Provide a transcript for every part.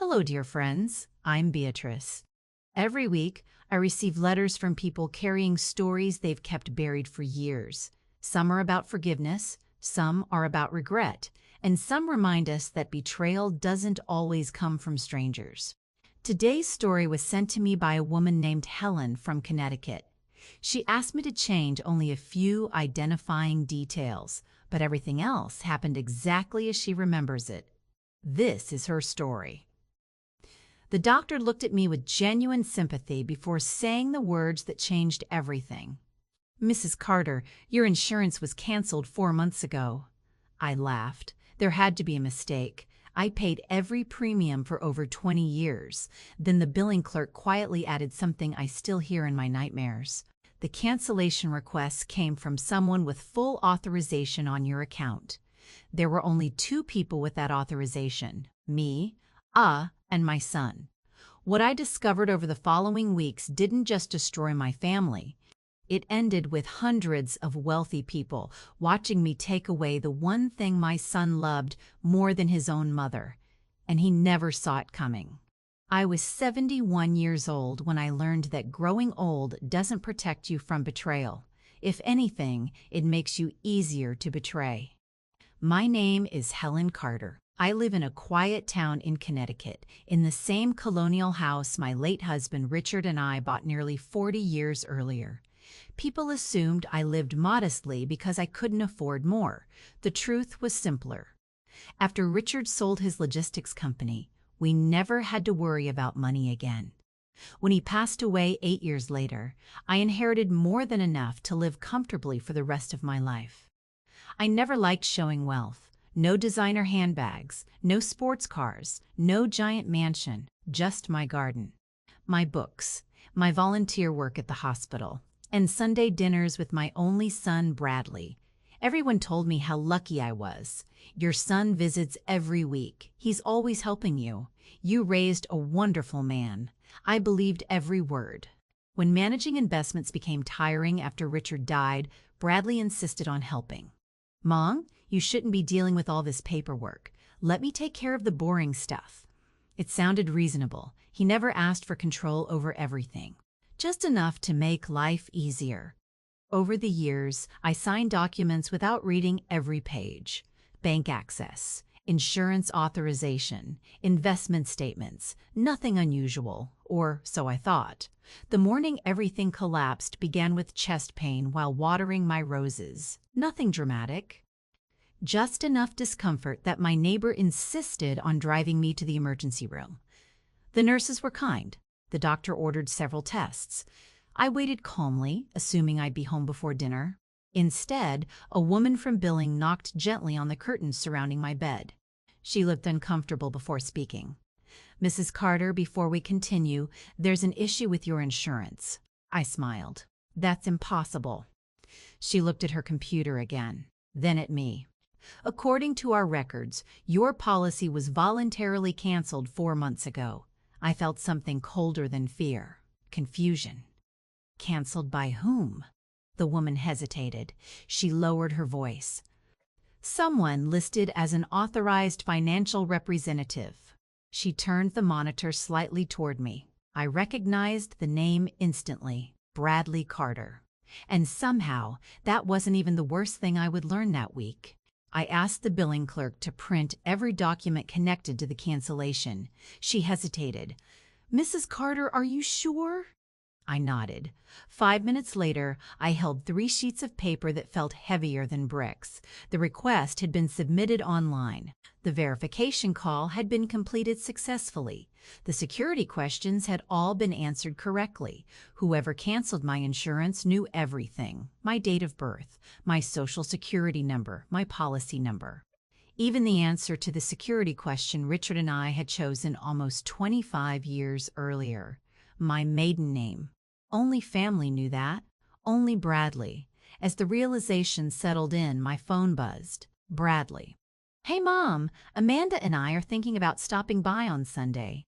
Hello, dear friends. I'm Beatrice. Every week, I receive letters from people carrying stories they've kept buried for years. Some are about forgiveness, some are about regret, and some remind us that betrayal doesn't always come from strangers. Today's story was sent to me by a woman named Helen from Connecticut. She asked me to change only a few identifying details, but everything else happened exactly as she remembers it. This is her story. The doctor looked at me with genuine sympathy before saying the words that changed everything. "Mrs. Carter, your insurance was canceled 4 months ago." I laughed. There had to be a mistake. I paid every premium for over 20 years. Then the billing clerk quietly added something I still hear in my nightmares. "The cancellation request came from someone with full authorization on your account. There were only 2 people with that authorization, me, and my son." What I discovered over the following weeks didn't just destroy my family. It ended with hundreds of wealthy people watching me take away the one thing my son loved more than his own mother, and he never saw it coming. I was 71 years old when I learned that growing old doesn't protect you from betrayal. If anything, it makes you easier to betray. My name is Helen Carter. I live in a quiet town in Connecticut, in the same colonial house my late husband Richard and I bought nearly 40 years earlier. People assumed I lived modestly because I couldn't afford more. The truth was simpler. After Richard sold his logistics company, we never had to worry about money again. When he passed away 8 years later, I inherited more than enough to live comfortably for the rest of my life. I never liked showing wealth. No designer handbags, no sports cars, no giant mansion, just my garden, my books, my volunteer work at the hospital, and Sunday dinners with my only son, Bradley. Everyone told me how lucky I was. "Your son visits every week. He's always helping you. You raised a wonderful man." I believed every word. When managing investments became tiring after Richard died, Bradley insisted on helping. "Mom, you shouldn't be dealing with all this paperwork. Let me take care of the boring stuff." It sounded reasonable. He never asked for control over everything, just enough to make life easier. Over the years, I signed documents without reading every page. Bank access, insurance authorization, investment statements, nothing unusual, or so I thought. The morning everything collapsed began with chest pain while watering my roses. Nothing dramatic. Just enough discomfort that my neighbor insisted on driving me to the emergency room. The nurses were kind. The doctor ordered several tests. I waited calmly, assuming I'd be home before dinner. Instead, a woman from billing knocked gently on the curtains surrounding my bed. She looked uncomfortable before speaking. "Mrs. Carter, before we continue, there's an issue with your insurance." I smiled. "That's impossible." She looked at her computer again, then at me. "According to our records, your policy was voluntarily canceled 4 months ago." I felt something colder than fear. Confusion. "Canceled by whom?" The woman hesitated. She lowered her voice. "Someone listed as an authorized financial representative." She turned the monitor slightly toward me. I recognized the name instantly. Bradley Carter. And somehow, that wasn't even the worst thing I would learn that week. I asked the billing clerk to print every document connected to the cancellation. She hesitated. "Mrs. Carter, are you sure?" I nodded. 5 minutes later, I held 3 sheets of paper that felt heavier than bricks. The request had been submitted online. The verification call had been completed successfully. The security questions had all been answered correctly. Whoever canceled my insurance knew everything: my date of birth, my social security number, my policy number. Even the answer to the security question Richard and I had chosen almost 25 years earlier. My maiden name. Only family knew that. Only Bradley. As the realization settled in, my phone buzzed. Bradley. "Hey, Mom, Amanda and I are thinking about stopping by on Sunday."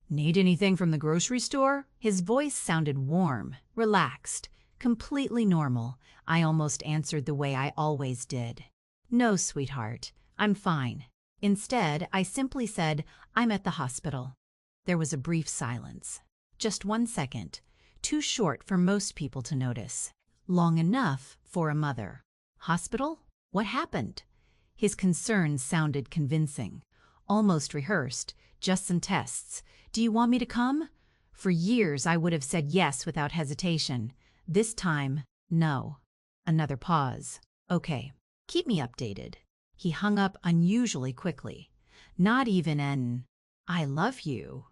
"Need anything from the grocery store?" His voice sounded warm, relaxed, completely normal. I almost answered the way I always did. "No, sweetheart, I'm fine." Instead, I simply said, "I'm at the hospital." There was a brief silence. Just 1 second, too short for most people to notice. Long enough for a mother. Hospital? What happened? His concern sounded convincing. Almost rehearsed. Just some tests. Do you want me to come? For years I would have said yes without hesitation. This time, no. Another pause. Okay. Keep me updated. He hung up unusually quickly. Not even an "I love you."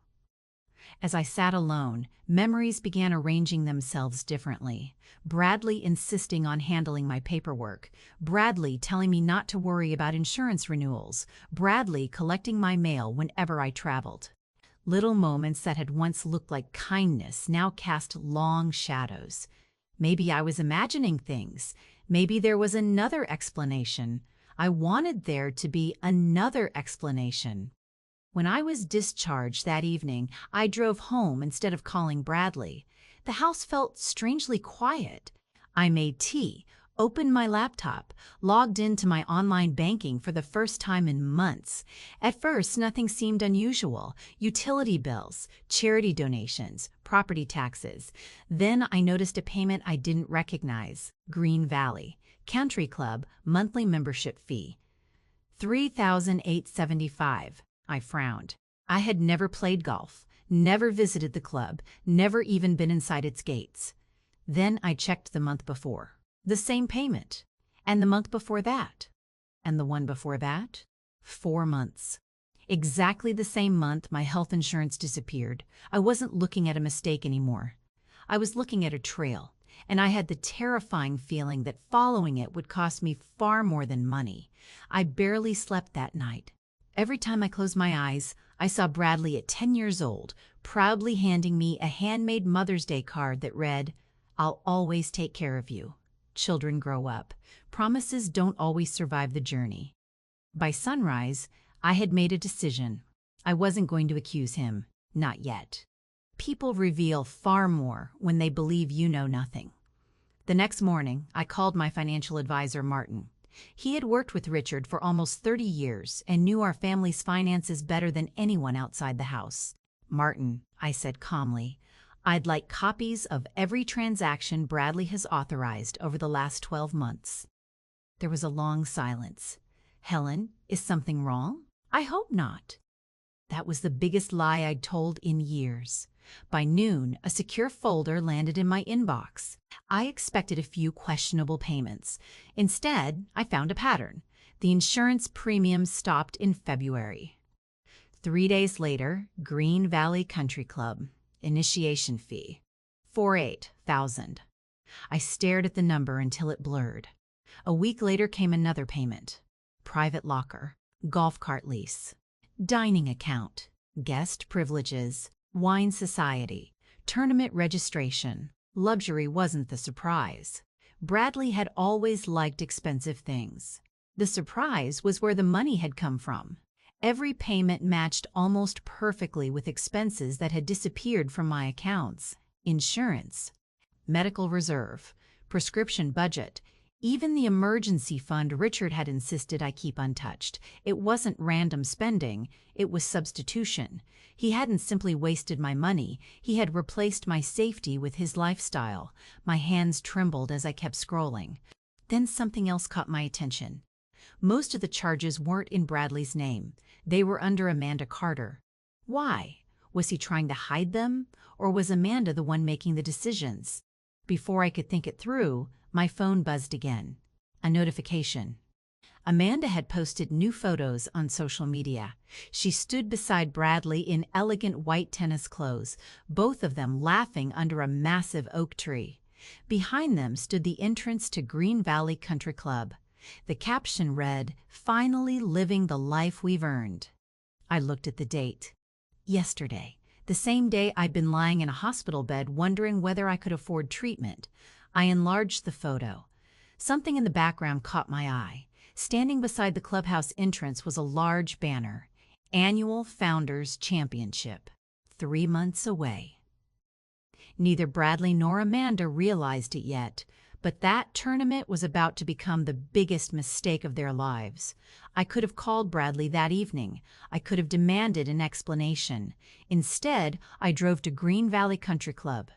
As I sat alone, memories began arranging themselves differently. Bradley insisting on handling my paperwork. Bradley telling me not to worry about insurance renewals. Bradley collecting my mail whenever I traveled. Little moments that had once looked like kindness now cast long shadows. Maybe I was imagining things. Maybe there was another explanation. I wanted there to be another explanation. When I was discharged that evening, I drove home instead of calling Bradley. The house felt strangely quiet. I made tea, opened my laptop, logged into my online banking for the first time in months. At first, nothing seemed unusual. Utility bills, charity donations, property taxes. Then I noticed a payment I didn't recognize. Green Valley Country Club monthly membership fee. $3,875. I frowned. I had never played golf, never visited the club, never even been inside its gates. Then I checked the month before. The same payment. And the month before that. And the one before that? 4 months. Exactly the same month my health insurance disappeared. I wasn't looking at a mistake anymore. I was looking at a trail, and I had the terrifying feeling that following it would cost me far more than money. I barely slept that night. Every time I closed my eyes, I saw Bradley at 10 years old, proudly handing me a handmade Mother's Day card that read, "I'll always take care of you. Children grow up. Promises don't always survive the journey." By sunrise, I had made a decision. I wasn't going to accuse him. Not yet. People reveal far more when they believe you know nothing. The next morning, I called my financial advisor, Martin. He had worked with Richard for almost 30 years and knew our family's finances better than anyone outside the house. "Martin," I said calmly, "I'd like copies of every transaction Bradley has authorized over the last 12 months. There was a long silence. "Helen, is something wrong?" "I hope not." That was the biggest lie I'd told in years. By noon, a secure folder landed in my inbox. I expected a few questionable payments. Instead, I found a pattern. The insurance premium stopped in February. 3 days later, Green Valley Country Club. Initiation fee. $48,000. I stared at the number until it blurred. A week later came another payment. Private locker. Golf cart lease. Dining account. Guest privileges. Wine society. Tournament registration. Luxury wasn't the surprise. Bradley had always liked expensive things. The surprise was where the money had come from. Every payment matched almost perfectly with expenses that had disappeared from my accounts. Insurance, medical reserve, prescription budget, even the emergency fund Richard had insisted I keep untouched. It wasn't random spending, it was substitution. He hadn't simply wasted my money, he had replaced my safety with his lifestyle. My hands trembled as I kept scrolling. Then something else caught my attention. Most of the charges weren't in Bradley's name. They were under Amanda Carter. Why? Was he trying to hide them? Or was Amanda the one making the decisions? Before I could think it through, my phone buzzed again. A notification. Amanda had posted new photos on social media. She stood beside Bradley in elegant white tennis clothes, both of them laughing under a massive oak tree. Behind them stood the entrance to Green Valley Country Club. The caption read, "Finally living the life we've earned." I looked at the date. Yesterday, the same day I'd been lying in a hospital bed wondering whether I could afford treatment. I enlarged the photo. Something in the background caught my eye. Standing beside the clubhouse entrance was a large banner. Annual Founders Championship. 3 months away. Neither Bradley nor Amanda realized it yet, But that tournament was about to become the biggest mistake of their lives. I could have called Bradley that evening. I could have demanded an explanation. Instead, I drove to Green Valley Country Club.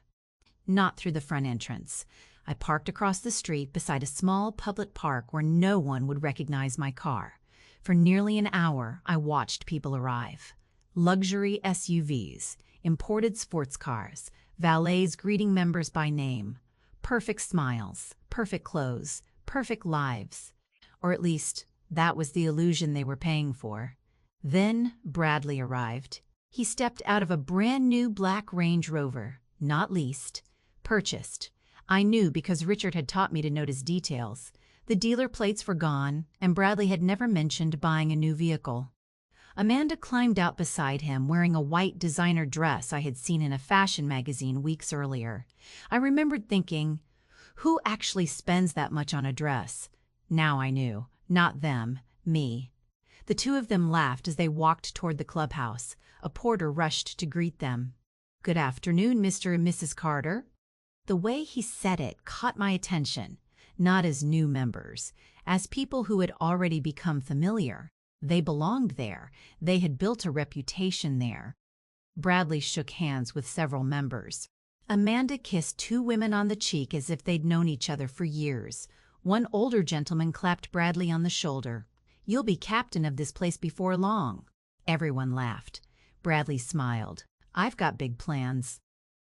Not through the front entrance. I parked across the street beside a small public park where no one would recognize my car. For nearly an hour, I watched people arrive. Luxury SUVs, imported sports cars, valets greeting members by name. Perfect smiles, perfect clothes, perfect lives. Or at least, that was the illusion they were paying for. Then Bradley arrived. He stepped out of a brand new black Range Rover, not leased, purchased. I knew because Richard had taught me to notice details. The dealer plates were gone, and Bradley had never mentioned buying a new vehicle. Amanda climbed out beside him wearing a white designer dress I had seen in a fashion magazine weeks earlier. I remembered thinking, who actually spends that much on a dress? Now I knew. Not them. Me. The two of them laughed as they walked toward the clubhouse. A porter rushed to greet them. "Good afternoon, Mr. and Mrs. Carter." The way he said it caught my attention, not as new members, as people who had already become familiar. They belonged there. They had built a reputation there. Bradley shook hands with several members. Amanda kissed two women on the cheek as if they'd known each other for years. One older gentleman clapped Bradley on the shoulder. "You'll be captain of this place before long." Everyone laughed. Bradley smiled. "I've got big plans."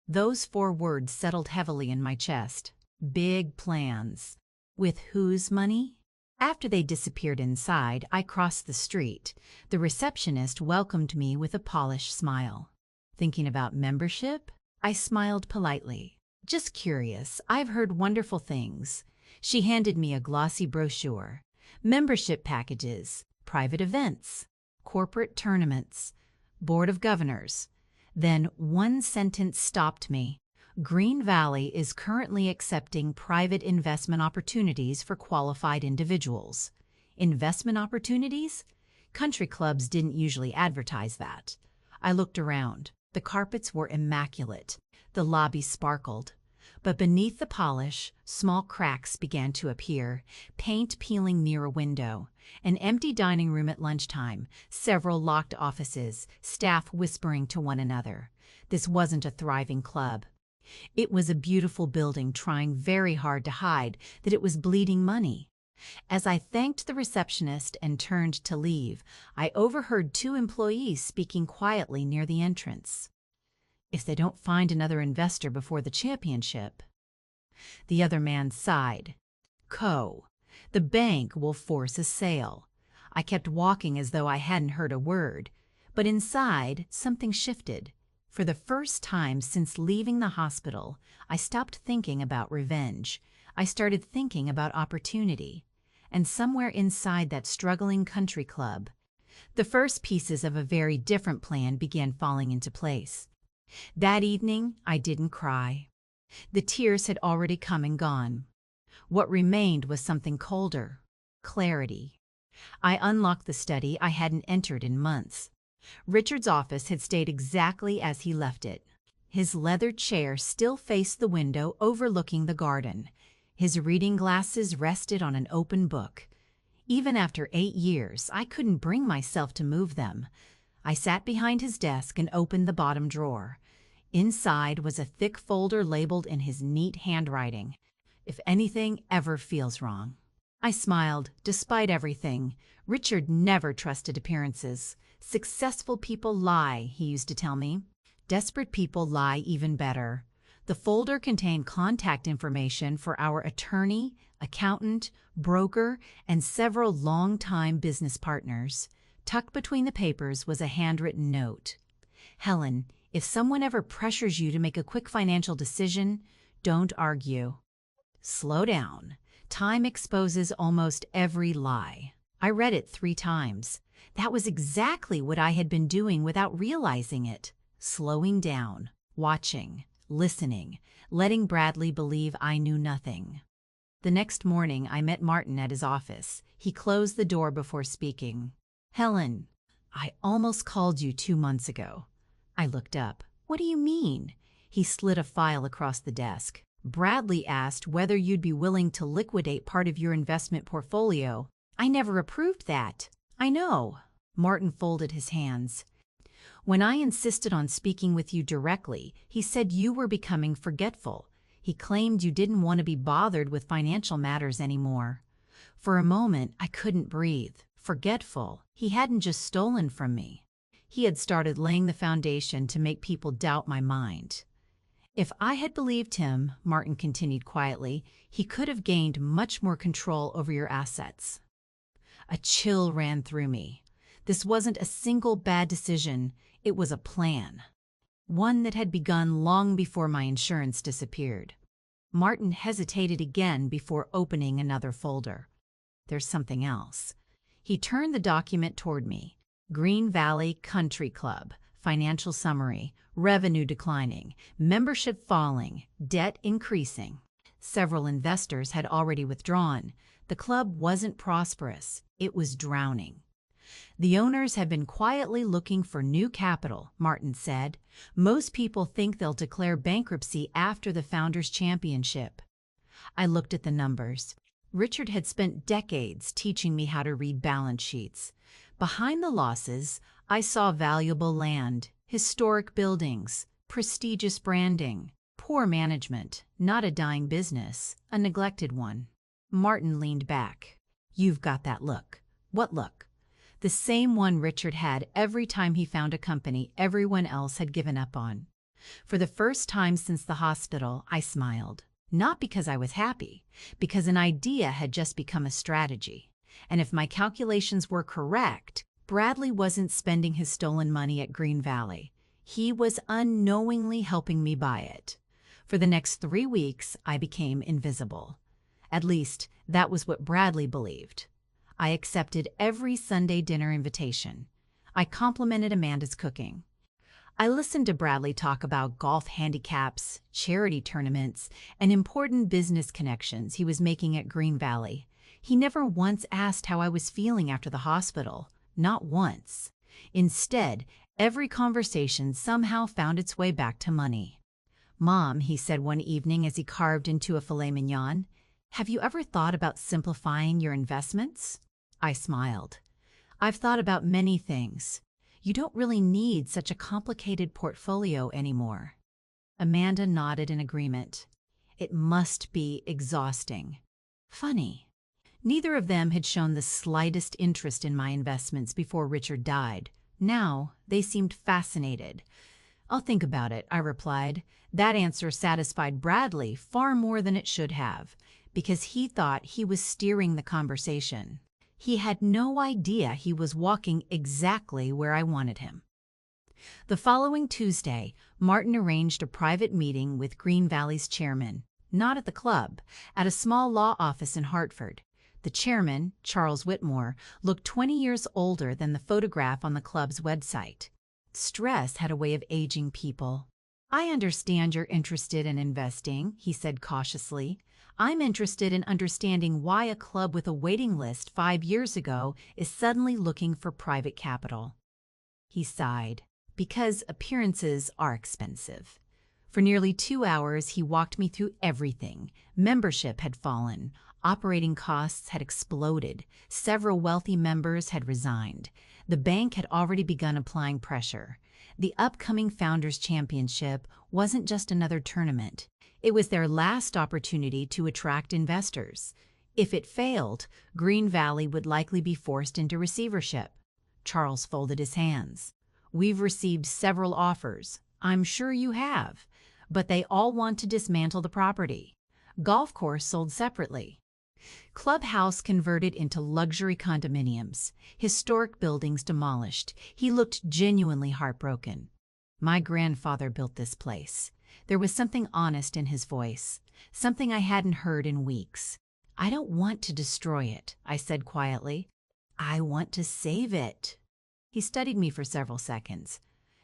Those 4 words settled heavily in my chest. Big plans. With whose money? After they disappeared inside, I crossed the street. The receptionist welcomed me with a polished smile. "Thinking about membership?" I smiled politely. "Just curious. I've heard wonderful things." She handed me a glossy brochure. Membership packages, private events, corporate tournaments, board of governors. Then one sentence stopped me. Green Valley is currently accepting private investment opportunities for qualified individuals. Investment opportunities? Country clubs didn't usually advertise that. I looked around. The carpets were immaculate. The lobby sparkled. But beneath the polish, small cracks began to appear, paint peeling near a window, an empty dining room at lunchtime, several locked offices, staff whispering to one another. This wasn't a thriving club. It was a beautiful building trying very hard to hide that it was bleeding money. As I thanked the receptionist and turned to leave, I overheard 2 employees speaking quietly near the entrance. "If they don't find another investor before the championship." The other man sighed. The bank will force a sale." I kept walking as though I hadn't heard a word, but inside something shifted. For the first time since leaving the hospital, I stopped thinking about revenge. I started thinking about opportunity. And somewhere inside that struggling country club, the first pieces of a very different plan began falling into place. That evening, I didn't cry. The tears had already come and gone. What remained was something colder: clarity. I unlocked the study I hadn't entered in months. Richard's office had stayed exactly as he left it. His leather chair still faced the window overlooking the garden. His reading glasses rested on an open book. Even after 8 years, I couldn't bring myself to move them. I sat behind his desk and opened the bottom drawer. Inside was a thick folder labeled in his neat handwriting, "If anything ever feels wrong." I smiled. Despite everything, Richard never trusted appearances. "Successful people lie," he used to tell me. "Desperate people lie even better." The folder contained contact information for our attorney, accountant, broker, and several long-time business partners. Tucked between the papers was a handwritten note. "Helen, if someone ever pressures you to make a quick financial decision, don't argue. Slow down. Time exposes almost every lie." I read it 3 times. That was exactly what I had been doing without realizing it. Slowing down, watching, listening, letting Bradley believe I knew nothing. The next morning, I met Martin at his office. He closed the door before speaking. "Helen, I almost called you 2 months ago." I looked up. "What do you mean?" He slid a file across the desk. Bradley asked whether you'd be willing to liquidate part of your investment portfolio. I never approved that. I know. Martin folded his hands. When I insisted on speaking with you directly, he said you were becoming forgetful. He claimed you didn't want to be bothered with financial matters anymore. For a moment, I couldn't breathe. Forgetful. He hadn't just stolen from me. He had started laying the foundation to make people doubt my mind. If I had believed him, Martin continued quietly, he could have gained much more control over your assets. A chill ran through me. This wasn't a single bad decision, it was a plan. One that had begun long before my insurance disappeared. Martin hesitated again before opening another folder. There's something else. He turned the document toward me. Green Valley Country Club, financial summary, revenue declining, membership falling, debt increasing. Several investors had already withdrawn. The club wasn't prosperous, it was drowning. The owners have been quietly looking for new capital, Martin said. Most people think they'll declare bankruptcy after the Founders' Championship. I looked at the numbers. Richard had spent decades teaching me how to read balance sheets. Behind the losses, I saw valuable land, historic buildings, prestigious branding, poor management, not a dying business, a neglected one. Martin leaned back. You've got that look. What look? The same one Richard had every time he found a company everyone else had given up on. For the first time since the hospital, I smiled. Not because I was happy, because an idea had just become a strategy. And if my calculations were correct, Bradley wasn't spending his stolen money at Green Valley. He was unknowingly helping me buy it. For the next 3 weeks, I became invisible. At least, that was what Bradley believed. I accepted every Sunday dinner invitation. I complimented Amanda's cooking. I listened to Bradley talk about golf handicaps, charity tournaments, and important business connections he was making at Green Valley. He never once asked how I was feeling after the hospital. Not once. Instead, every conversation somehow found its way back to money. Mom, he said one evening as he carved into a filet mignon, have you ever thought about simplifying your investments? I smiled. I've thought about many things. You don't really need such a complicated portfolio anymore. Amanda nodded in agreement. It must be exhausting. Funny. Neither of them had shown the slightest interest in my investments before Richard died. Now, they seemed fascinated. I'll think about it, I replied. That answer satisfied Bradley far more than it should have, because he thought he was steering the conversation. He had no idea he was walking exactly where I wanted him. The following Tuesday, Martin arranged a private meeting with Green Valley's chairman, not at the club, at a small law office in Hartford. The chairman, Charles Whitmore, looked 20 years older than the photograph on the club's website. Stress had a way of aging people. I understand you're interested in investing, he said cautiously. I'm interested in understanding why a club with a waiting list 5 years ago is suddenly looking for private capital. He sighed. Because appearances are expensive. For nearly 2 hours, he walked me through everything. Membership had fallen. Operating costs had exploded. Several wealthy members had resigned. The bank had already begun applying pressure. The upcoming Founders' Championship wasn't just another tournament. It was their last opportunity to attract investors. If it failed, Green Valley would likely be forced into receivership. Charles folded his hands. We've received several offers. I'm sure you have. But they all want to dismantle the property. Golf course sold separately. Clubhouse converted into luxury condominiums. Historic buildings demolished. He looked genuinely heartbroken. My grandfather built this place. There was something honest in his voice, something I hadn't heard in weeks. I don't want to destroy it, I said quietly. I want to save it. He studied me for several seconds.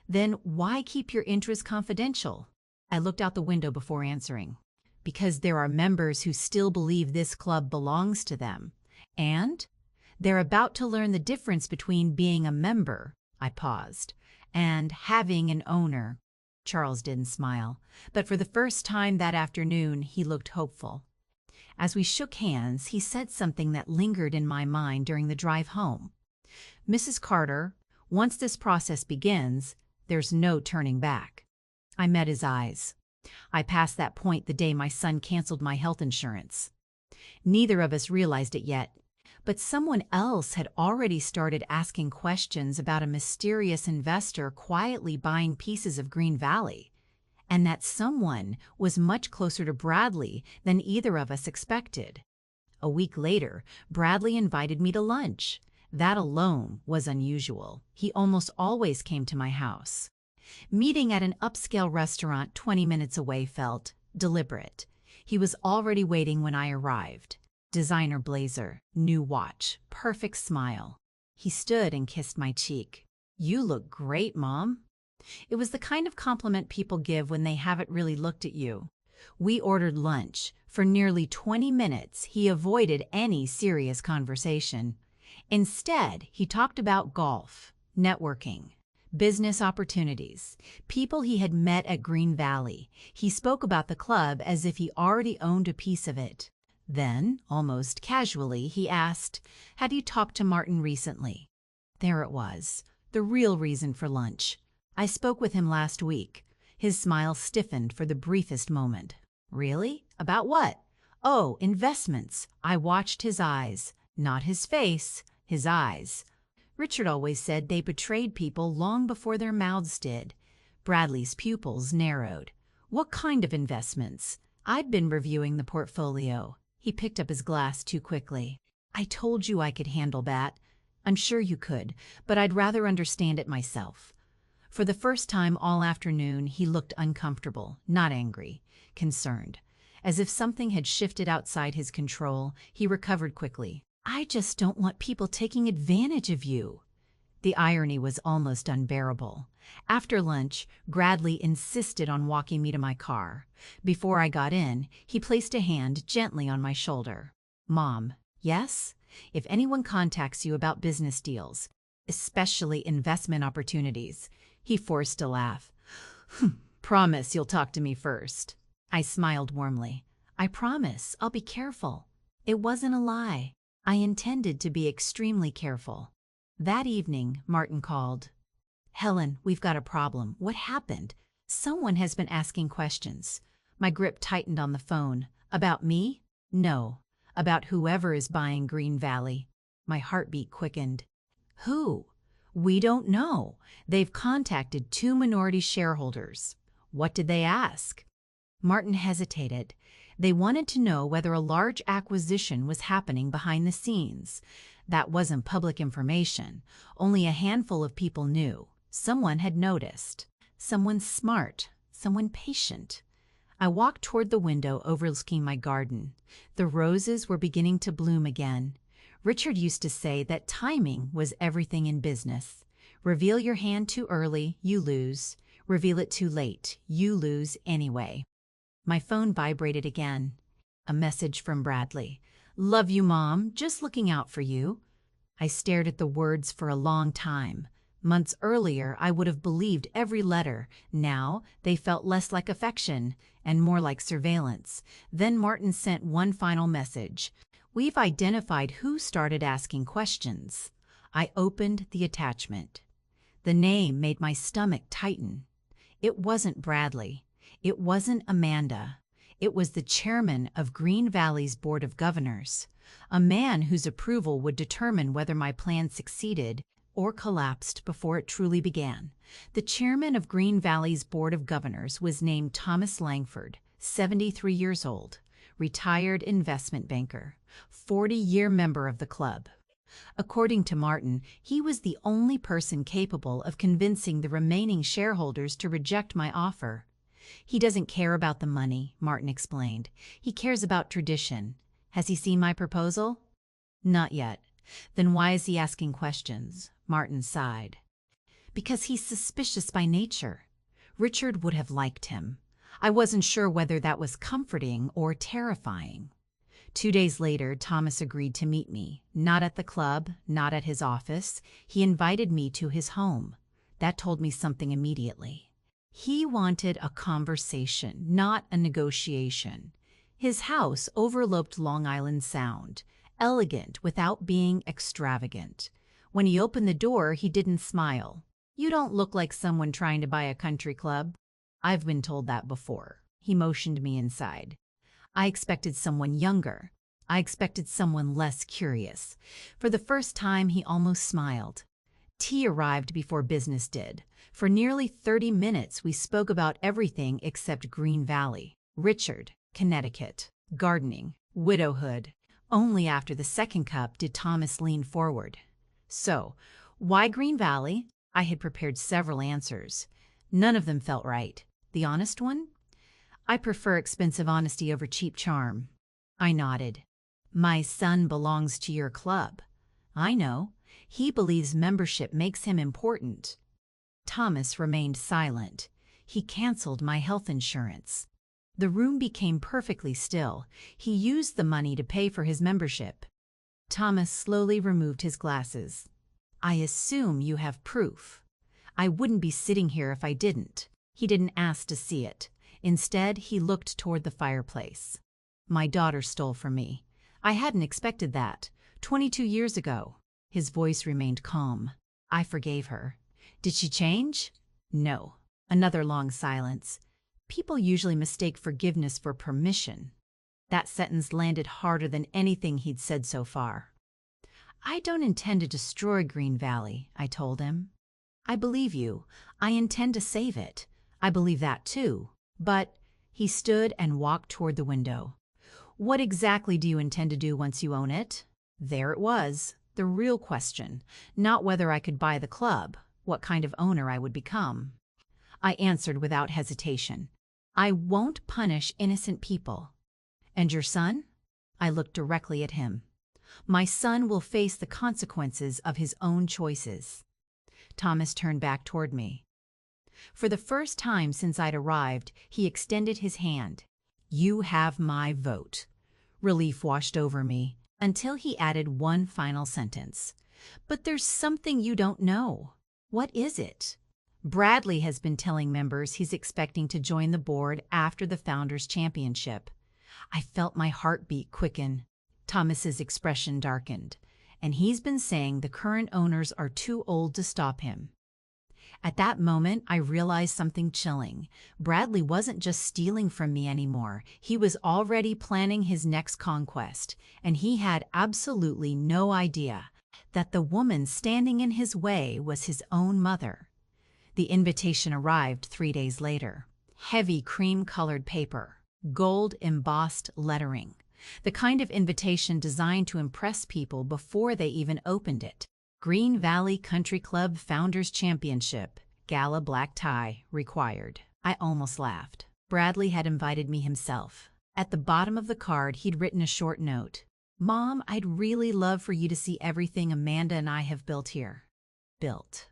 Then why keep your interests confidential? I looked out the window before answering. Because there are members who still believe this club belongs to them. And they're about to learn the difference between being a member, I paused, and having an owner. Charles didn't smile, but for the first time that afternoon, he looked hopeful. As we shook hands, he said something that lingered in my mind during the drive home. "Mrs. Carter, once this process begins, there's no turning back." I met his eyes. I passed that point the day my son canceled my health insurance. Neither of us realized it yet, but someone else had already started asking questions about a mysterious investor quietly buying pieces of Green Valley. And that someone was much closer to Bradley than either of us expected. A week later, Bradley invited me to lunch. That alone was unusual. He almost always came to my house. Meeting at an upscale restaurant 20 minutes away felt deliberate. He was already waiting when I arrived. Designer blazer, new watch, perfect smile. He stood and kissed my cheek. "You look great, Mom." It was the kind of compliment people give when they haven't really looked at you. We ordered lunch. For nearly 20 minutes, he avoided any serious conversation. Instead, he talked about golf, networking, business opportunities, people he had met at Green Valley. He spoke about the club as if he already owned a piece of it. Then, almost casually, he asked, "Had you talked to Martin recently?" There it was, the real reason for lunch. "I spoke with him last week." His smile stiffened for the briefest moment. "Really? About what?" "Oh, investments." I watched his eyes, not his face, his eyes. Richard always said they betrayed people long before their mouths did. Bradley's pupils narrowed. "What kind of investments?" I'd been reviewing the portfolio. He picked up his glass too quickly. "I told you I could handle that." "I'm sure you could, but I'd rather understand it myself." For the first time all afternoon, he looked uncomfortable, not angry, concerned. As if something had shifted outside his control, he recovered quickly. "I just don't want people taking advantage of you." The irony was almost unbearable. After lunch, Bradley insisted on walking me to my car. Before I got in, he placed a hand gently on my shoulder. "Mom, yes? If anyone contacts you about business deals, especially investment opportunities," he forced a laugh. "Promise you'll talk to me first." I smiled warmly. "I promise, I'll be careful." It wasn't a lie. I intended to be extremely careful. That evening, Martin called. "Helen, we've got a problem." "What happened?" "Someone has been asking questions." My grip tightened on the phone. "About me?" "No. About whoever is buying Green Valley." My heartbeat quickened. "Who?" "We don't know. They've contacted 2 minority shareholders." "What did they ask?" Martin hesitated. "They wanted to know whether a large acquisition was happening behind the scenes. That wasn't public information. Only a handful of people knew. Someone had noticed. Someone smart. Someone patient." I walked toward the window overlooking my garden. The roses were beginning to bloom again. Richard used to say that timing was everything in business. Reveal your hand too early, you lose. Reveal it too late, you lose anyway. My phone vibrated again. A message from Bradley. "Love you, Mom. Just looking out for you." I stared at the words for a long time. Months earlier, I would have believed every letter. Now, they felt less like affection and more like surveillance. Then Martin sent one final message. "We've identified who started asking questions." I opened the attachment. The name made my stomach tighten. It wasn't Bradley. It wasn't Amanda. It was the chairman of Green Valley's Board of Governors, a man whose approval would determine whether my plan succeeded or collapsed before it truly began. The chairman of Green Valley's Board of Governors was named Thomas Langford, 73 years old, retired investment banker, 40-year member of the club. According to Martin, he was the only person capable of convincing the remaining shareholders to reject my offer. "He doesn't care about the money," Martin explained. "He cares about tradition. Has he seen my proposal?" "Not yet." "Then why is he asking questions?" Martin sighed. "Because he's suspicious by nature. Richard would have liked him. I wasn't sure whether that was comforting or terrifying." 2 days later, Thomas agreed to meet me. Not at the club, not at his office. He invited me to his home. That told me something immediately. He wanted a conversation, not a negotiation. His house overlooked Long Island Sound, elegant without being extravagant. When he opened the door, he didn't smile. "You don't look like someone trying to buy a country club." "I've been told that before." He motioned me inside. I expected someone younger. I expected someone less curious. For the first time, he almost smiled. Tea arrived before business did. For nearly 30 minutes, we spoke about everything except Green Valley, Richard, Connecticut, gardening, widowhood. Only after the second cup did Thomas lean forward. "So, why Green Valley?" I had prepared several answers. None of them felt right. The honest one? "I prefer expensive honesty over cheap charm." I nodded. "My son belongs to your club." "I know. He believes membership makes him important." Thomas remained silent. He canceled my health insurance. The room became perfectly still. He used the money to pay for his membership. Thomas slowly removed his glasses. "I assume you have proof." "I wouldn't be sitting here if I didn't." He didn't ask to see it. Instead, he looked toward the fireplace. "My daughter stole from me. I hadn't expected that. 22 years ago." His voice remained calm. "I forgave her." "Did she change?" "No." Another long silence. People usually mistake forgiveness for permission. That sentence landed harder than anything he'd said so far. "I don't intend to destroy Green Valley," I told him. "I believe you. I intend to save it. I believe that too. But—" He stood and walked toward the window. "What exactly do you intend to do once you own it?" There it was, the real question. Not whether I could buy the club, what kind of owner I would become. I answered without hesitation. "I won't punish innocent people." "And your son?" I looked directly at him. "My son will face the consequences of his own choices." Thomas turned back toward me. For the first time since I'd arrived, he extended his hand. "You have my vote." Relief washed over me, until he added one final sentence. "But there's something you don't know." "What is it?" "Bradley has been telling members he's expecting to join the board after the Founders' Championship." I felt my heartbeat quicken. Thomas's expression darkened. "And he's been saying the current owners are too old to stop him." At that moment, I realized something chilling. Bradley wasn't just stealing from me anymore. He was already planning his next conquest, and he had absolutely no idea that the woman standing in his way was his own mother. The invitation arrived 3 days later. Heavy cream-colored paper, gold-embossed lettering. The kind of invitation designed to impress people before they even opened it. Green Valley Country Club Founders Championship, gala black tie, required. I almost laughed. Bradley had invited me himself. At the bottom of the card, he'd written a short note. "Mom, I'd really love for you to see everything Amanda and I have built here." Built.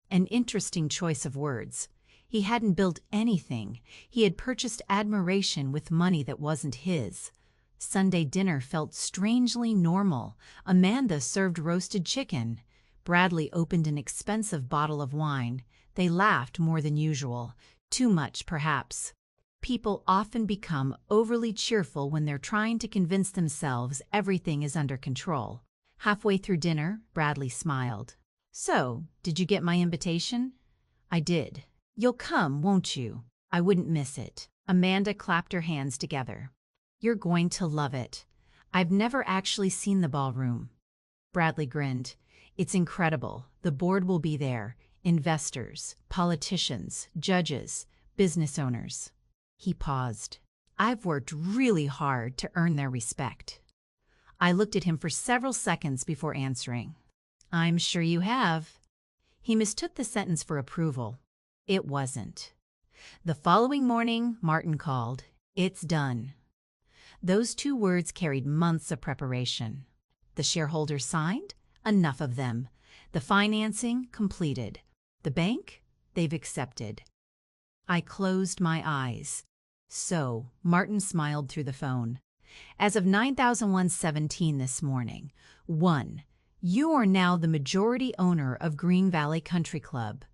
An interesting choice of words. He hadn't built anything. He had purchased admiration with money that wasn't his. Sunday dinner felt strangely normal. Amanda served roasted chicken. Bradley opened an expensive bottle of wine. They laughed more than usual. Too much, perhaps. People often become overly cheerful when they're trying to convince themselves everything is under control. Halfway through dinner, Bradley smiled. "So, did you get my invitation?" "I did." "You'll come, won't you?" "I wouldn't miss it." Amanda clapped her hands together. "You're going to love it." "I've never actually seen the ballroom." Bradley grinned. "It's incredible. The board will be there. Investors, politicians, judges, business owners." He paused. "I've worked really hard to earn their respect." I looked at him for several seconds before answering. "I'm sure you have." He mistook the sentence for approval. It wasn't. The following morning, Martin called. "It's done." Those 2 words carried months of preparation. The shareholders signed? Enough of them. The financing completed. The bank? They've accepted. I closed my eyes. "So," Martin smiled through the phone. "As of 9,117 this morning, 1. You are now the majority owner of Green Valley Country Club.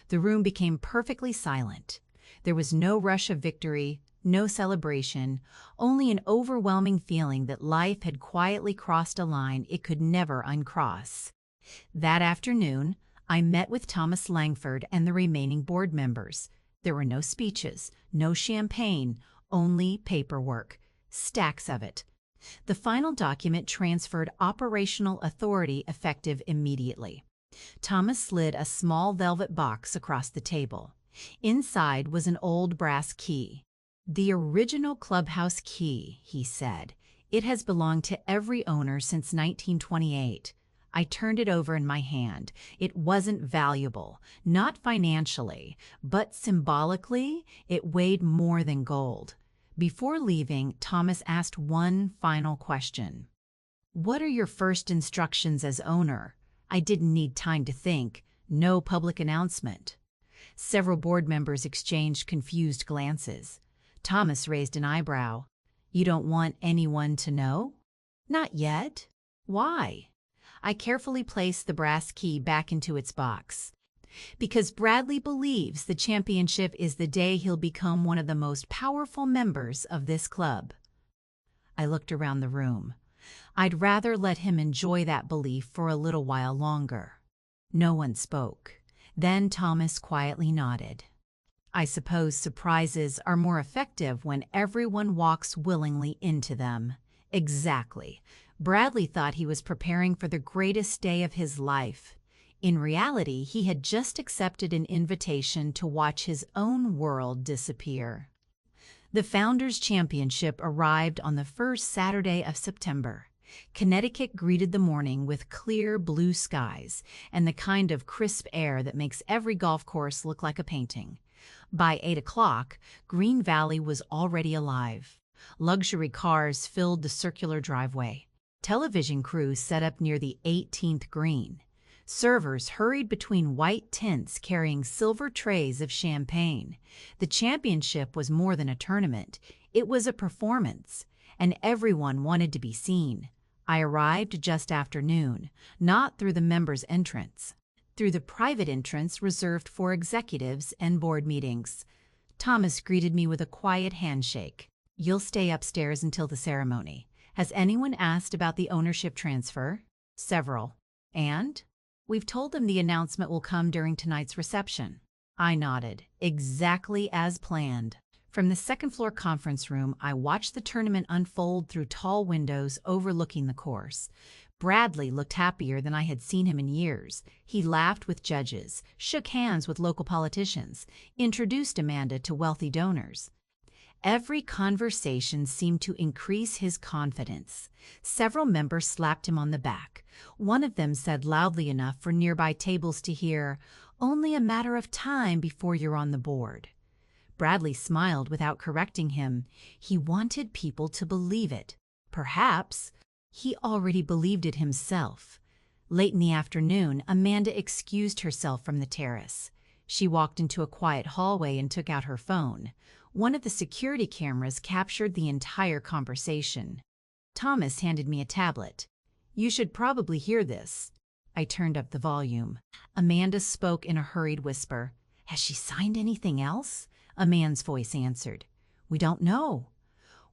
The room became perfectly silent. There was no rush of victory, no celebration, only an overwhelming feeling that life had quietly crossed a line it could never uncross. That afternoon, I met with Thomas Langford and the remaining board members. There were no speeches, no champagne, only paperwork, stacks of it. The final document transferred operational authority effective immediately. Thomas slid a small velvet box across the table. Inside was an old brass key. "The original clubhouse key," he said. "It has belonged to every owner since 1928. I turned it over in my hand. It wasn't valuable, not financially, but symbolically, it weighed more than gold." Before leaving, Thomas asked one final question. "What are your first instructions as owner?" I didn't need time to think. No public announcement. Several board members exchanged confused glances. Thomas raised an eyebrow. "You don't want anyone to know?" "Not yet." "Why?" I carefully placed the brass key back into its box. "Because Bradley believes the championship is the day he'll become one of the most powerful members of this club." I looked around the room. I'd rather let him enjoy that belief for a little while longer. No one spoke. Then Thomas quietly nodded. "I suppose surprises are more effective when everyone walks willingly into them." Exactly. Bradley thought he was preparing for the greatest day of his life. In reality, he had just accepted an invitation to watch his own world disappear. The Founders' Championship arrived on the first Saturday of September. Connecticut greeted the morning with clear blue skies and the kind of crisp air that makes every golf course look like a painting. By 8 o'clock, Green Valley was already alive. Luxury cars filled the circular driveway. Television crews set up near the 18th green. Servers hurried between white tents carrying silver trays of champagne. The championship was more than a tournament. It was a performance, and everyone wanted to be seen. I arrived just after noon, not through the members' entrance, through the private entrance reserved for executives and board meetings. Thomas greeted me with a quiet handshake. "You'll stay upstairs until the ceremony. Has anyone asked about the ownership transfer?" "Several." "And?" "We've told them the announcement will come during tonight's reception." I nodded. Exactly as planned. From the second-floor conference room, I watched the tournament unfold through tall windows overlooking the course. Bradley looked happier than I had seen him in years. He laughed with judges, shook hands with local politicians, introduced Amanda to wealthy donors. Every conversation seemed to increase his confidence. Several members slapped him on the back. One of them said loudly enough for nearby tables to hear, "Only a matter of time before you're on the board." Bradley smiled without correcting him. He wanted people to believe it. Perhaps he already believed it himself. Late in the afternoon, Amanda excused herself from the terrace. She walked into a quiet hallway and took out her phone. One of the security cameras captured the entire conversation. Thomas handed me a tablet. "You should probably hear this." I turned up the volume. Amanda spoke in a hurried whisper. "Has she signed anything else?" A man's voice answered. "We don't know."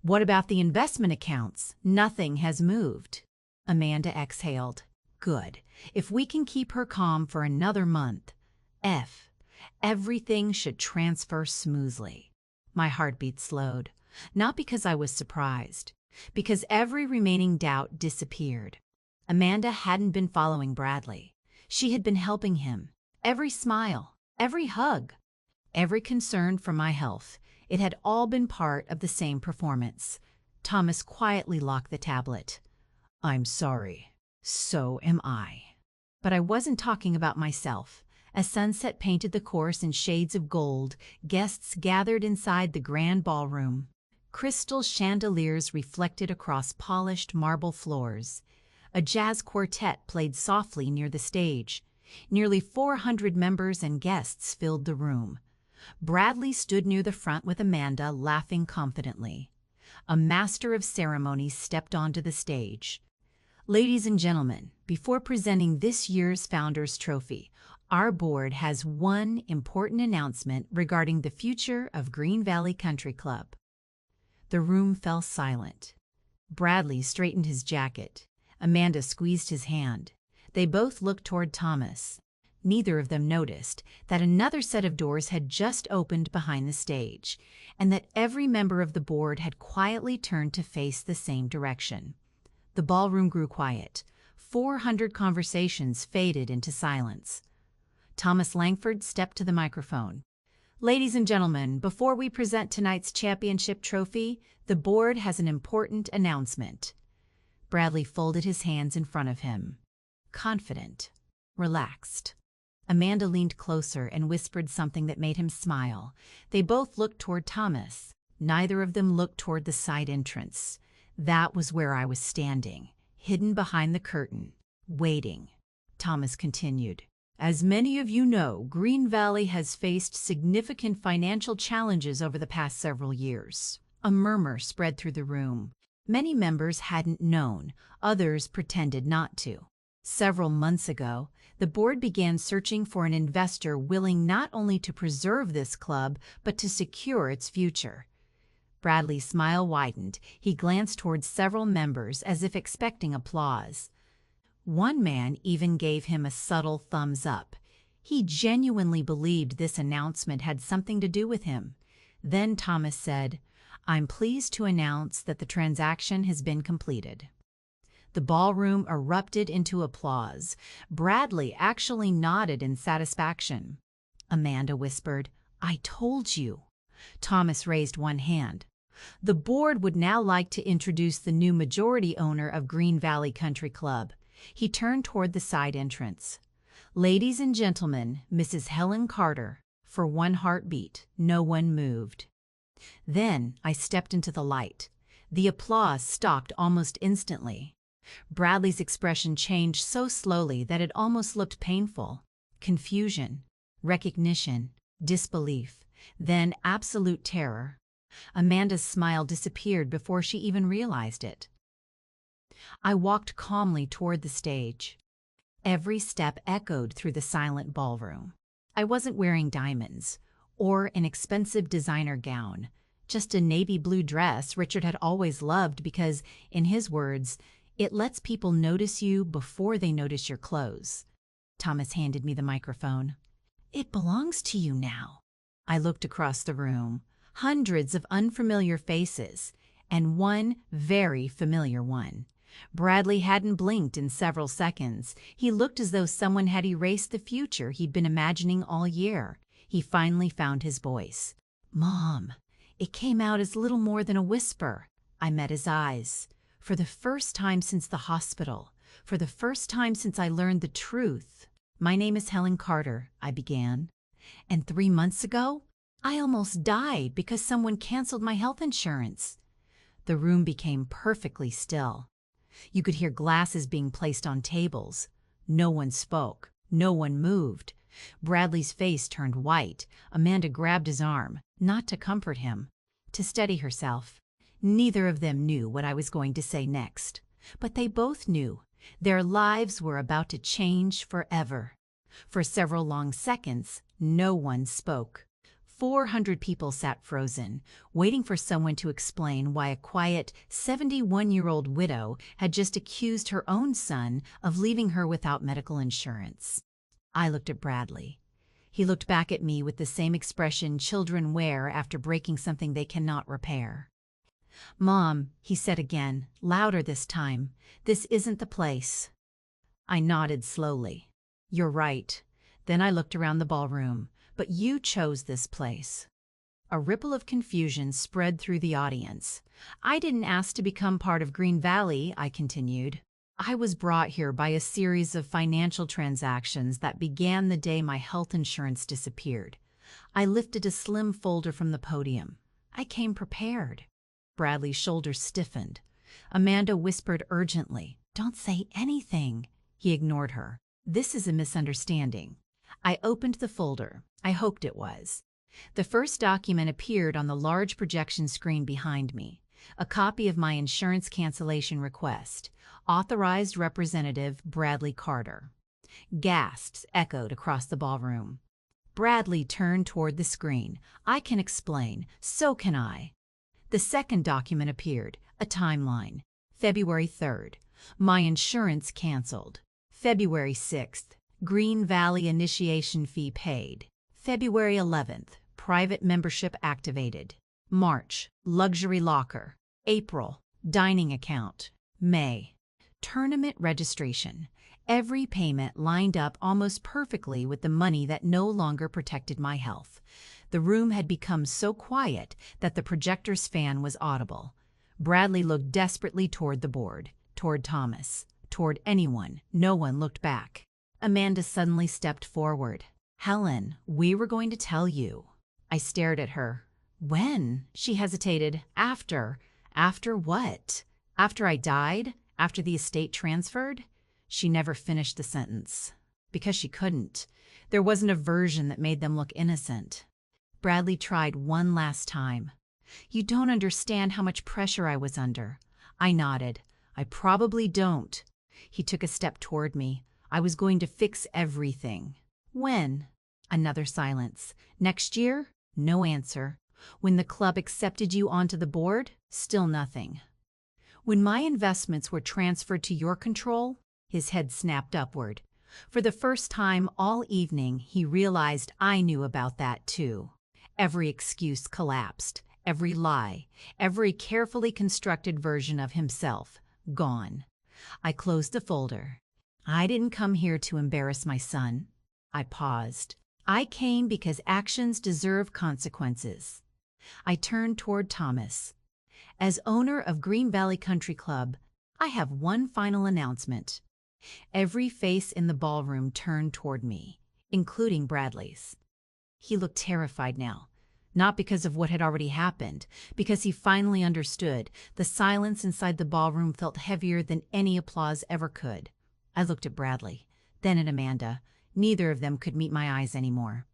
"What about the investment accounts?" "Nothing has moved." Amanda exhaled. "Good. If we can keep her calm for another month. Everything should transfer smoothly." My heartbeat slowed. Not because I was surprised. Because every remaining doubt disappeared. Amanda hadn't been following Bradley. She had been helping him. Every smile, every hug, every concern for my health. It had all been part of the same performance. Thomas quietly locked the tablet. "I'm sorry. So am I." But I wasn't talking about myself. As sunset painted the course in shades of gold, guests gathered inside the grand ballroom. Crystal chandeliers reflected across polished marble floors. A jazz quartet played softly near the stage. Nearly 400 members and guests filled the room. Bradley stood near the front with Amanda, laughing confidently. A master of ceremonies stepped onto the stage. "Ladies and gentlemen, before presenting this year's Founders Trophy, Our board has one important announcement regarding the future of Green Valley Country Club. The room fell silent. Bradley straightened his jacket. Amanda squeezed his hand. They both looked toward Thomas. Neither of them noticed that another set of doors had just opened behind the stage, and that every member of the board had quietly turned to face the same direction. The ballroom grew quiet. 400 conversations faded into silence. Thomas Langford stepped to the microphone. "Ladies and gentlemen, before we present tonight's championship trophy, the board has an important announcement." Bradley folded his hands in front of him. Confident. Relaxed. Amanda leaned closer and whispered something that made him smile. They both looked toward Thomas. Neither of them looked toward the side entrance. That was where I was standing, hidden behind the curtain, waiting. Thomas continued. "As many of you know, Green Valley has faced significant financial challenges over the past several years." A murmur spread through the room. Many members hadn't known, others pretended not to. Several months ago, the board began searching for an investor willing not only to preserve this club, but to secure its future. Bradley's smile widened. He glanced toward several members as if expecting applause. One man even gave him a subtle thumbs up. He genuinely believed this announcement had something to do with him. Then Thomas said, "I'm pleased to announce that the transaction has been completed." The ballroom erupted into applause. Bradley actually nodded in satisfaction. Amanda whispered, "I told you." Thomas raised one hand. "The board would now like to introduce the new majority owner of Green Valley Country Club." He turned toward the side entrance. "Ladies and gentlemen, Mrs. Helen Carter." For one heartbeat, no one moved. Then I stepped into the light. The applause stopped almost instantly. Bradley's expression changed so slowly that it almost looked painful. Confusion, recognition, disbelief, then absolute terror. Amanda's smile disappeared before she even realized it. I walked calmly toward the stage. Every step echoed through the silent ballroom. I wasn't wearing diamonds or an expensive designer gown, just a navy blue dress Richard had always loved because, in his words, it lets people notice you before they notice your clothes. Thomas handed me the microphone. "It belongs to you now." I looked across the room. Hundreds of unfamiliar faces, and one very familiar one. Bradley hadn't blinked in several seconds. He looked as though someone had erased the future he'd been imagining all year. He finally found his voice. "Mom." It came out as little more than a whisper. I met his eyes. For the first time since the hospital, for the first time since I learned the truth. "My name is Helen Carter," I began. "And 3 months ago, I almost died because someone canceled my health insurance." The room became perfectly still. You could hear glasses being placed on tables. No one spoke. No one moved. Bradley's face turned white. Amanda grabbed his arm, not to comfort him, to steady herself. Neither of them knew what I was going to say next, but they both knew. Their lives were about to change forever. For several long seconds, no one spoke. 400 people sat frozen, waiting for someone to explain why a quiet 71-year-old widow had just accused her own son of leaving her without medical insurance. I looked at Bradley. He looked back at me with the same expression children wear after breaking something they cannot repair. "Mom," he said again, louder this time, "this isn't the place." I nodded slowly. "You're right." Then I looked around the ballroom. "But you chose this place." A ripple of confusion spread through the audience. "I didn't ask to become part of Green Valley," I continued. "I was brought here by a series of financial transactions that began the day my health insurance disappeared." I lifted a slim folder from the podium. "I came prepared." Bradley's shoulders stiffened. Amanda whispered urgently, "Don't say anything." He ignored her. "This is a misunderstanding." I opened the folder. I hoped it was. The first document appeared on the large projection screen behind me. A copy of my insurance cancellation request. Authorized Representative Bradley Carter. Gasps echoed across the ballroom. Bradley turned toward the screen. I can explain. So can I. The second document appeared, a timeline. February 3rd. My insurance canceled. February 6th. Green Valley initiation fee paid. February 11th. Private membership activated. March. Luxury locker. April. Dining account. May. Tournament registration. Every payment lined up almost perfectly with the money that no longer protected my health. The room had become so quiet that the projector's fan was audible. Bradley looked desperately toward the board, toward Thomas, toward anyone. No one looked back. Amanda suddenly stepped forward. "Helen, we were going to tell you." I stared at her. "When?" She hesitated. After. After what? After I died? After the estate transferred? She never finished the sentence. Because she couldn't. There wasn't a version that made them look innocent. Bradley tried one last time. "You don't understand how much pressure I was under." I nodded. "I probably don't." He took a step toward me. "I was going to fix everything." "When?" Another silence. "Next year?" No answer. "When the club accepted you onto the board?" Still nothing. "When my investments were transferred to your control?" His head snapped upward. For the first time all evening, he realized I knew about that too. Every excuse collapsed, every lie, every carefully constructed version of himself, gone. I closed the folder. I didn't come here to embarrass my son. I paused. I came because actions deserve consequences. I turned toward Thomas. "As owner of Green Valley Country Club, I have one final announcement." Every face in the ballroom turned toward me, including Bradley's. He looked terrified now, not because of what had already happened, because he finally understood. The silence inside the ballroom felt heavier than any applause ever could. I looked at Bradley, then at Amanda. Neither of them could meet my eyes anymore.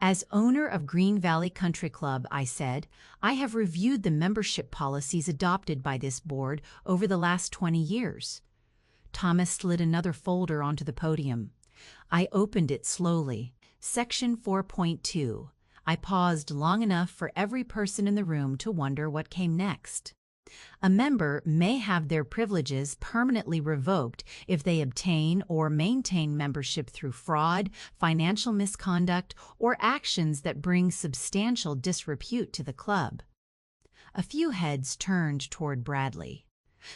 "As owner of Green Valley Country Club," I said, "I have reviewed the membership policies adopted by this board over the last 20 years. Thomas slid another folder onto the podium. I opened it slowly. Section 4.2. I paused long enough for every person in the room to wonder what came next. A member may have their privileges permanently revoked if they obtain or maintain membership through fraud, financial misconduct, or actions that bring substantial disrepute to the club. A few heads turned toward Bradley.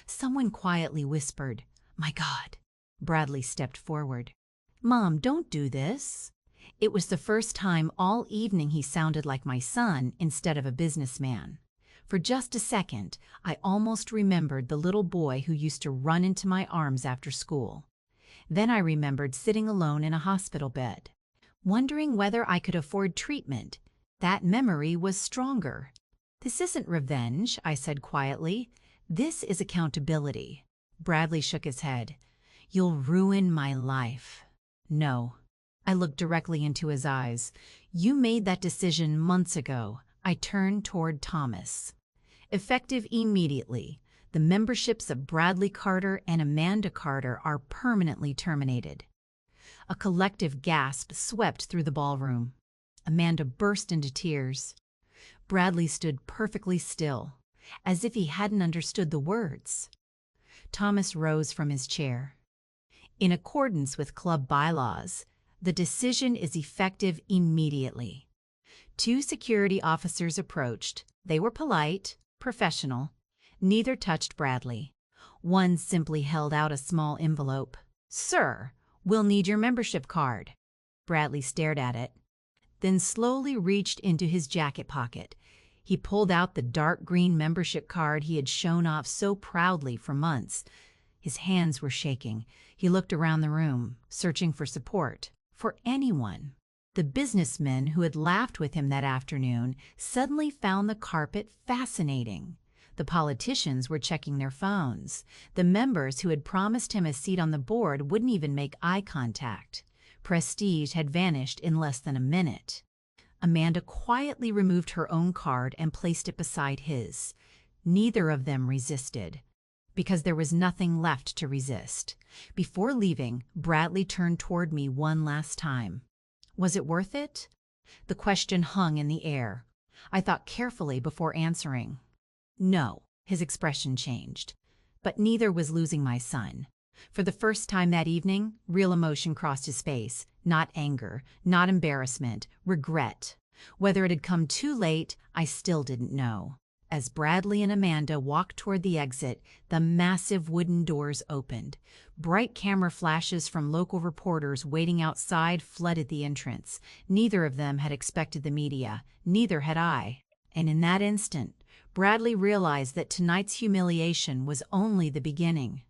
Someone quietly whispered, "My God." Bradley stepped forward. "Mom, don't do this." It was the first time all evening he sounded like my son instead of a businessman. For just a second, I almost remembered the little boy who used to run into my arms after school. Then I remembered sitting alone in a hospital bed, wondering whether I could afford treatment. That memory was stronger. "This isn't revenge," I said quietly. "This is accountability." Bradley shook his head. "You'll ruin my life." "No." I looked directly into his eyes. "You made that decision months ago." I turned toward Thomas. "Effective immediately, the memberships of Bradley Carter and Amanda Carter are permanently terminated." A collective gasp swept through the ballroom. Amanda burst into tears. Bradley stood perfectly still, as if he hadn't understood the words. Thomas rose from his chair. "In accordance with club bylaws, the decision is effective immediately." Two security officers approached. They were polite, professional. Neither touched Bradley. One simply held out a small envelope. "Sir, we'll need your membership card." Bradley stared at it, then slowly reached into his jacket pocket. He pulled out the dark green membership card he had shown off so proudly for months. His hands were shaking. He looked around the room, searching for support, for anyone. The businessmen who had laughed with him that afternoon suddenly found the carpet fascinating. The politicians were checking their phones. The members who had promised him a seat on the board wouldn't even make eye contact. Prestige had vanished in less than a minute. Amanda quietly removed her own card and placed it beside his. Neither of them resisted. because there was nothing left to resist. Before leaving, Bradley turned toward me one last time. Was it worth it? The question hung in the air. I thought carefully before answering. No, his expression changed. But neither was losing my son. For the first time that evening, real emotion crossed his face. Not anger, not embarrassment, regret. Whether it had come too late, I still didn't know. As Bradley and Amanda walked toward the exit, the massive wooden doors opened. Bright camera flashes from local reporters waiting outside flooded the entrance. Neither of them had expected the media. Neither had I. And in that instant, Bradley realized that tonight's humiliation was only the beginning.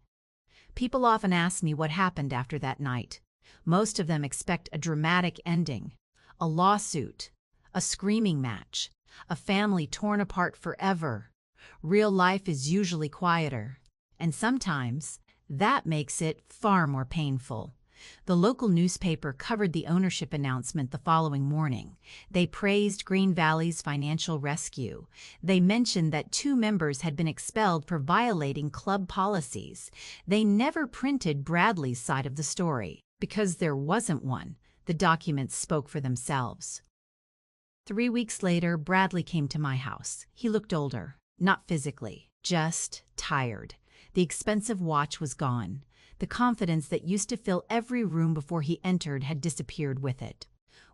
People often ask me what happened after that night. Most of them expect a dramatic ending, a lawsuit, a screaming match, a family torn apart forever. Real life is usually quieter, and sometimes that makes it far more painful. The local newspaper covered the ownership announcement the following morning. They praised Green Valley's financial rescue. They mentioned that 2 members had been expelled for violating club policies. They never printed Bradley's side of the story, because there wasn't one. The documents spoke for themselves. 3 weeks later, Bradley came to my house. He looked older, not physically, just tired. The expensive watch was gone. The confidence that used to fill every room before he entered had disappeared with it.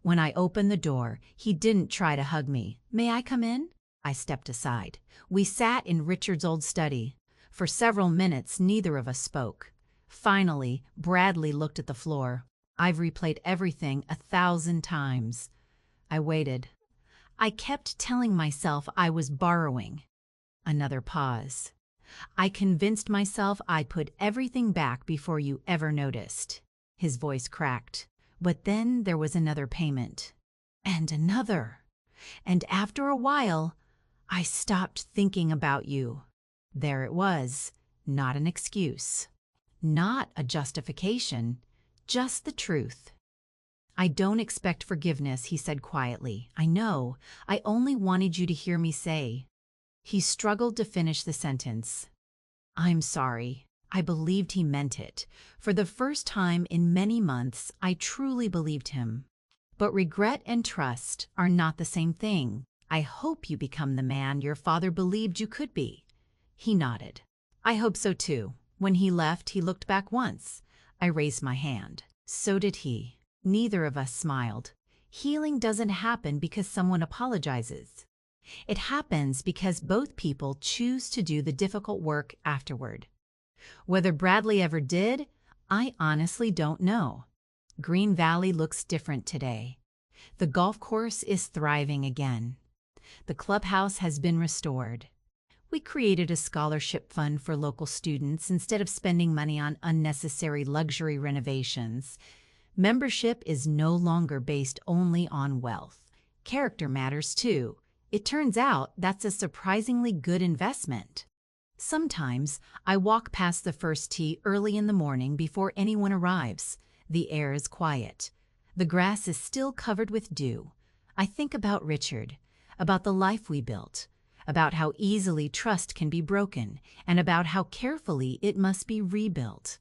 When I opened the door, he didn't try to hug me. "May I come in?" I stepped aside. We sat in Richard's old study. For several minutes, neither of us spoke. Finally, Bradley looked at the floor. "I've replayed everything 1,000 times." I waited. I kept telling myself I was borrowing. Another pause. "I convinced myself I'd put everything back before you ever noticed." His voice cracked. "But then there was another payment. And another. And after a while, I stopped thinking about you." There it was. Not an excuse. Not a justification. Just the truth. "I don't expect forgiveness," he said quietly. "I know. I only wanted you to hear me say." He struggled to finish the sentence. "I'm sorry." I believed he meant it. For the first time in many months, I truly believed him. But regret and trust are not the same thing. "I hope you become the man your father believed you could be." He nodded. "I hope so too." When he left, he looked back once. I raised my hand. So did he. Neither of us smiled. Healing doesn't happen because someone apologizes. It happens because both people choose to do the difficult work afterward. Whether Bradley ever did, I honestly don't know. Green Valley looks different today. The golf course is thriving again. The clubhouse has been restored. We created a scholarship fund for local students instead of spending money on unnecessary luxury renovations. Membership is no longer based only on wealth. Character matters too. It turns out that's a surprisingly good investment. Sometimes I walk past the first tee early in the morning before anyone arrives. The air is quiet. The grass is still covered with dew. I think about Richard, about the life we built, about how easily trust can be broken, and about how carefully it must be rebuilt.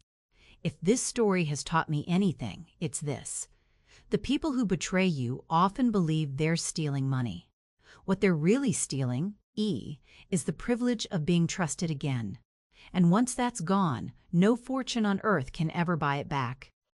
If this story has taught me anything, it's this. The people who betray you often believe they're stealing money. What they're really stealing, is the privilege of being trusted again. And once that's gone, no fortune on earth can ever buy it back.